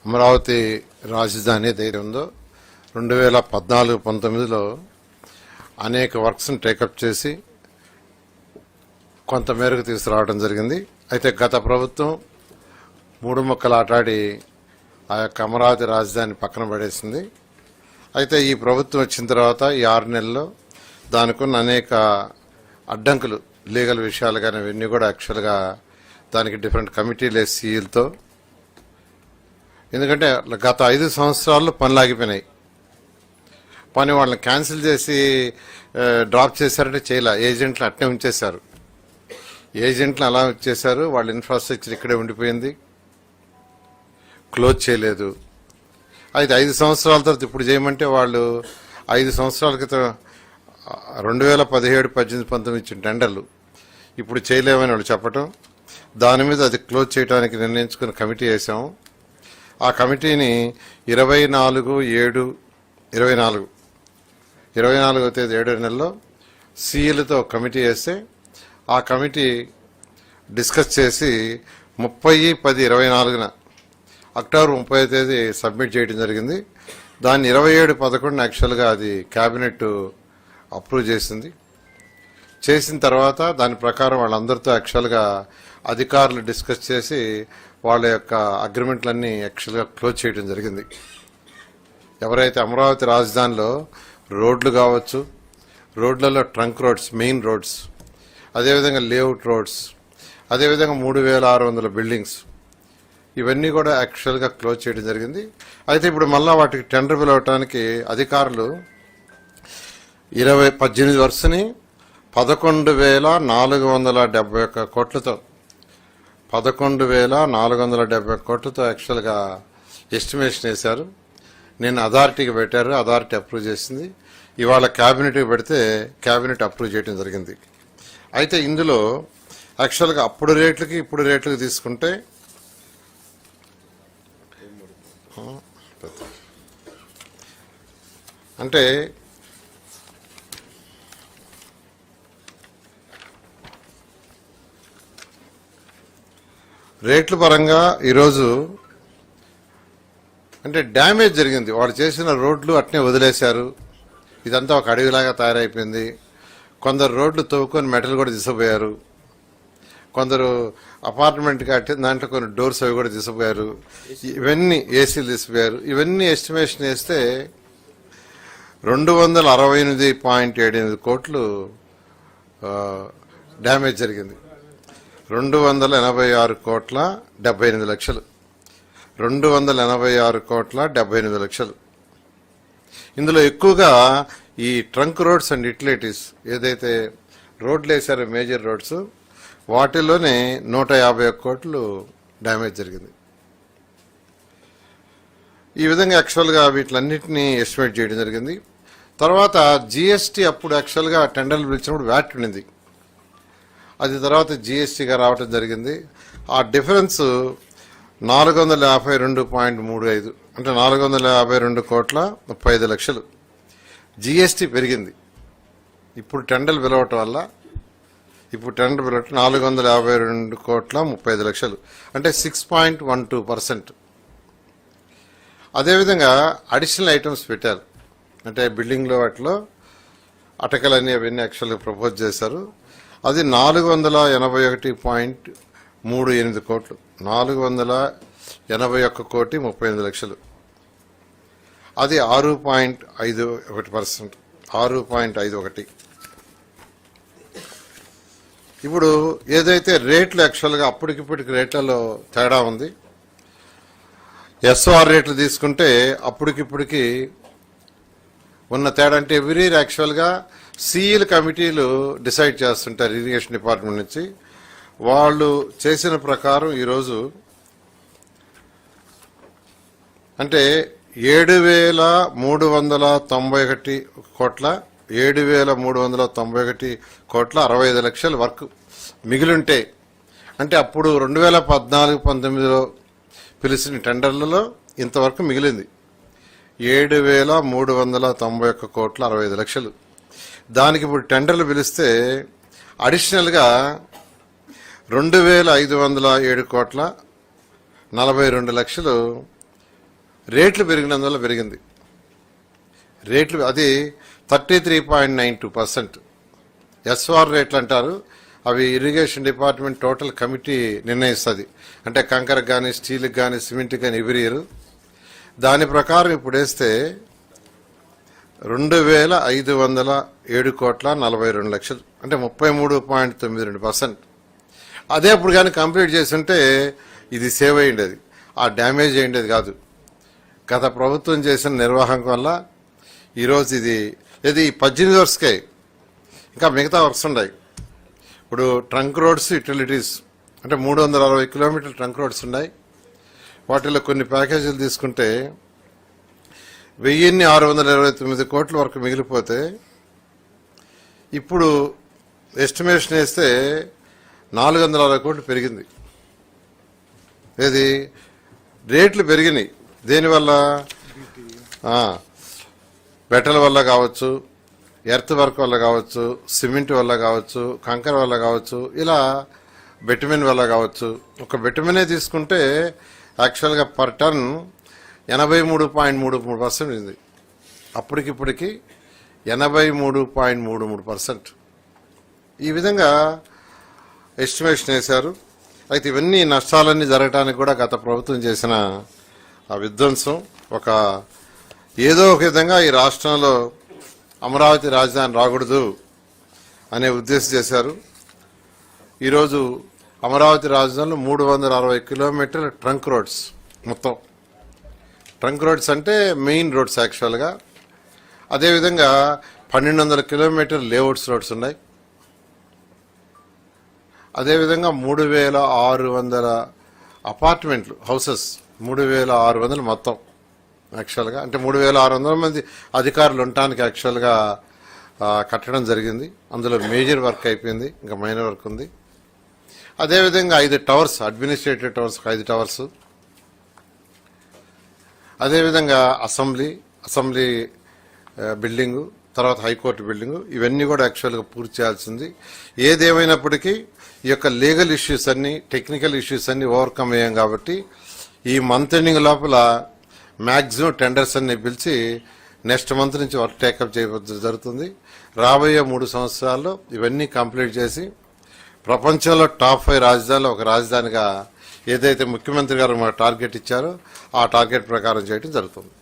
అమరావతి రాజధాని ఏదైతే ఉందో 2014-19లో అనేక వర్క్స్ని టేకప్ చేసి కొంతమేరకు తీసుకురావడం జరిగింది. అయితే గత ప్రభుత్వం మూడు ముక్కలు ఆటాడి ఆ యొక్క అమరావతి రాజధాని పక్కన పడేసింది. అయితే ఈ ప్రభుత్వం వచ్చిన తర్వాత ఈ 6 నెలల్లో దానికున్న అనేక అడ్డంకులు, లీగల్ విషయాలు కానీ ఇవన్నీ కూడా యాక్చువల్గా దానికి డిఫరెంట్ కమిటీలు సీఈలతో, ఎందుకంటే గత 5 సంవత్సరాల్లో పనులు ఆగిపోయినాయి. పని వాళ్ళని క్యాన్సిల్ చేసి డ్రాప్ చేశారంటే చేయలే, ఏజెంట్లు అట్నే ఉంచేశారు. ఏజెంట్లు అలా వచ్చేశారు, వాళ్ళ ఇన్ఫ్రాస్ట్రక్చర్ ఇక్కడే ఉండిపోయింది, క్లోజ్ చేయలేదు. అయితే 5 సంవత్సరాల తర్వాత ఇప్పుడు చేయమంటే వాళ్ళు 5 సంవత్సరాల క్రితం 2017, 18, 19 ఇచ్చిన టెండర్లు ఇప్పుడు చేయలేమని వాళ్ళు చెప్పటం, దాని మీద అది క్లోజ్ చేయడానికి నిర్ణయించుకుని కమిటీ వేసాము. ఆ కమిటీని 24వ తేదీ 7వ నెలలో సీఈలతో కమిటీ వేస్తే ఆ కమిటీ డిస్కస్ చేసి 30/10/24 అక్టోబర్ 30వ తేదీ సబ్మిట్ చేయడం జరిగింది. దాన్ని 27/11 యాక్చువల్గా అది క్యాబినెట్ అప్రూవ్ చేసింది. చేసిన తర్వాత దాని ప్రకారం వాళ్ళందరితో యాక్చువల్గా అధికారులు డిస్కస్ చేసి వాళ్ళ యొక్క అగ్రిమెంట్లన్నీ యాక్చువల్గా క్లోజ్ చేయడం జరిగింది. ఎవరైతే అమరావతి రాజధానిలో రోడ్లు కావచ్చు, రోడ్లలో ట్రంక్ రోడ్స్, మెయిన్ రోడ్స్, అదేవిధంగా లేఅవుట్ రోడ్స్, అదేవిధంగా 3600 బిల్డింగ్స్, ఇవన్నీ కూడా యాక్చువల్గా క్లోజ్ చేయడం జరిగింది. అయితే ఇప్పుడు మళ్ళా వాటికి టెండర్ పిలవటానికి అధికారులు 18 వర్షని 11,471 కోట్లతో 11,470 కోట్లతో యాక్చువల్గా ఎస్టిమేషన్ వేశారు. నేను అథారిటీకి పెట్టారు, అథారిటీ అప్రూవ్ చేసింది. ఇవాళ క్యాబినెట్కి పెడితే క్యాబినెట్ అప్రూవ్ చేయడం జరిగింది. అయితే ఇందులో యాక్చువల్గా అప్పుడు రేట్లకి ఇప్పుడు రేట్లకి తీసుకుంటే అంటే రేట్ల పరంగా ఈరోజు అంటే డ్యామేజ్ జరిగింది. వాడు చేసిన రోడ్లు అట్నే వదిలేశారు, ఇదంతా ఒక అడవిలాగా తయారైపోయింది. కొందరు రోడ్లు తవ్వుకొని మెటల్ కూడా తీసుకుపోయారు, కొందరు అపార్ట్మెంట్ కట్టి దాంట్లో కొన్ని డోర్స్ అవి కూడా తీసుకుపోయారు, ఇవన్నీ ఏసీలు తీసుకుపోయారు. ఇవన్నీ ఎస్టిమేషన్ వేస్తే 268.78 కోట్లు డ్యామేజ్ జరిగింది. 286,78,00,000 286,78,00,000. ఇందులో ఎక్కువగా ఈ ట్రంక్ రోడ్స్ అండ్ యుటిలిటీస్ ఏదైతే రోడ్లు వేశారో మేజర్ రోడ్స్, వాటిల్లోనే 151 కోట్లు డ్యామేజ్ జరిగింది. ఈ విధంగా యాక్చువల్గా వీటిలన్నింటినీ ఎస్టిమేట్ చేయడం జరిగింది. తర్వాత జిఎస్టీ అప్పుడు యాక్చువల్గా టెండర్లు పిలిచినప్పుడు వ్యాట్ ఉండింది, అది తర్వాత జిఎస్టీగా రావడం జరిగింది. ఆ డిఫరెన్స్ 452.35, అంటే 452,35,00,000 జిఎస్టీ పెరిగింది. ఇప్పుడు టెండర్లు పిలవటం వల్ల 452,35,00,000, అంటే 6.12%. అదేవిధంగా అడిషనల్ ఐటమ్స్ పెట్టారు, అంటే బిల్డింగ్లో వాటిలో అటకలన్నీ అవన్నీ యాక్చువల్గా ప్రపోజ్ చేశారు. అది 481.38 కోట్లు, 481,38,38,00,000. అది 6.51%, 6.51. ఇప్పుడు ఏదైతే రేట్లు యాక్చువల్గా అప్పటికిప్పటికి రేట్లలో తేడా ఉంది. ఎస్ఓఆర్ రేట్లు తీసుకుంటే అప్పటికిప్పటికి ఉన్న తేడా అంటే ఎవ్రీ ఇయర్ యాక్చువల్గా సీఈల కమిటీలు డిసైడ్ చేస్తుంటారు ఇరిగేషన్ డిపార్ట్మెంట్ నుంచి. వాళ్ళు చేసిన ప్రకారం ఈరోజు అంటే 7,391 కోట్ల 65,00,000 వర్క్ మిగిలింటే, అంటే అప్పుడు 2014-19లో పిలిచిన టెండర్లలో ఇంతవరకు మిగిలింది 7,391 కోట్ల 65,00,000. దానికి ఇప్పుడు టెండర్లు పిలిస్తే అడిషనల్గా 2,507 కోట్ల 42 లక్షలు రేట్లు పెరిగినందువల్ల పెరిగింది. రేట్లు అది 33.92%. ఎస్ఆర్ రేట్లు అంటారు. అవి ఇరిగేషన్ డిపార్ట్మెంట్ టోటల్ కమిటీ నిర్ణయిస్తుంది. అంటే కంకరకు కానీ, స్టీల్కి కానీ, సిమెంట్కి కానీ ఎవ్రీ ఇయర్. దాని ప్రకారం ఇప్పుడు వేస్తే 2,507,42,00,000, అంటే 33.92%. అదే ఇప్పుడు కానీ కంప్లీట్ చేసి ఉంటే ఇది సేవ్ అయ్యిండేది, ఆ డ్యామేజ్ అయ్యిండేది కాదు. గత ప్రభుత్వం చేసిన నిర్వాహకం వల్ల ఈరోజు ఇది 18 వర్క్స్కే, ఇంకా మిగతా వర్క్స్ ఉన్నాయి. ఇప్పుడు ట్రంక్ రోడ్స్, యూటిలిటీస్ అంటే 360 కిలోమీటర్ల ట్రంక్ రోడ్స్ ఉన్నాయి. వాటిలో కొన్ని ప్యాకేజీలు తీసుకుంటే 1,629 కోట్ల వరకు మిగిలిపోతే ఇప్పుడు ఎస్టిమేషన్ వేస్తే 460 కోట్లు పెరిగింది. రేట్లు పెరిగినాయి. దేనివల్ల? బెటల వల్ల కావచ్చు, ఎర్త్ వర్క్ వల్ల కావచ్చు, సిమెంట్ వల్ల కావచ్చు, కంకర వల్ల కావచ్చు, ఇలా బెటమిన్ వల్ల కావచ్చు. ఒక బెటమినే తీసుకుంటే యాక్చువల్గా పర్ టన్ 83.33% ఉంది. అప్పటికిప్పటికి 83.33%. ఈ విధంగా ఎస్టిమేషన్ వేశారు. అయితే ఇవన్నీ నష్టాలన్నీ జరగడానికి కూడా గత ప్రభుత్వం చేసిన ఆ విధ్వంసం, ఏదో ఒక విధంగా ఈ రాష్ట్రంలో అమరావతి రాజధాని రాకూడదు అనే ఉద్దేశం చేశారు. ఈరోజు అమరావతి రాజధానిలో 360 కిలోమీటర్ల ట్రంక్ రోడ్స్, మొత్తం ట్రంక్ రోడ్స్ అంటే మెయిన్ రోడ్స్ యాక్చువల్గా. అదేవిధంగా 1,200 కిలోమీటర్ లేఅవుట్స్ రోడ్స్ ఉన్నాయి. అదేవిధంగా 3,600 అపార్ట్మెంట్లు, హౌసెస్ 3,600 మొత్తం యాక్చువల్గా. అంటే 3,600 మంది అధికారులు ఉండటానికి యాక్చువల్గా కట్టడం జరిగింది. అందులో మేజర్ వర్క్ అయిపోయింది, ఇంకా మైనర్ వర్క్ ఉంది. అదేవిధంగా 5 టవర్స్, అడ్మినిస్ట్రేటివ్ టవర్స్ 5 టవర్స్. అదేవిధంగా అసెంబ్లీ బిల్డింగు, తర్వాత హైకోర్టు బిల్డింగు, ఇవన్నీ కూడా యాక్చువల్గా పూర్తి చేయాల్సింది. ఏదేమైనప్పటికీ ఈ యొక్క లీగల్ ఇష్యూస్ అన్ని, టెక్నికల్ ఇష్యూస్ అన్ని ఓవర్కమ్ అయ్యాం కాబట్టి ఈ మంత్ ఎండింగ్ లోపల మ్యాక్సిమం టెండర్స్ అన్ని పిలిచి నెక్స్ట్ మంత్ నుంచి వర్క్ టేకప్ చేయడం జరుగుతుంది. రాబోయే 3 సంవత్సరాల్లో ఇవన్నీ కంప్లీట్ చేసి ప్రపంచంలో టాప్ 5 రాజధానిలో ఒక రాజధానిగా ఏదైతే ముఖ్యమంత్రి గారు మాకు టార్గెట్ ఇచ్చారో ఆ టార్గెట్ ప్రకారం చేయడం జరుగుతుంది.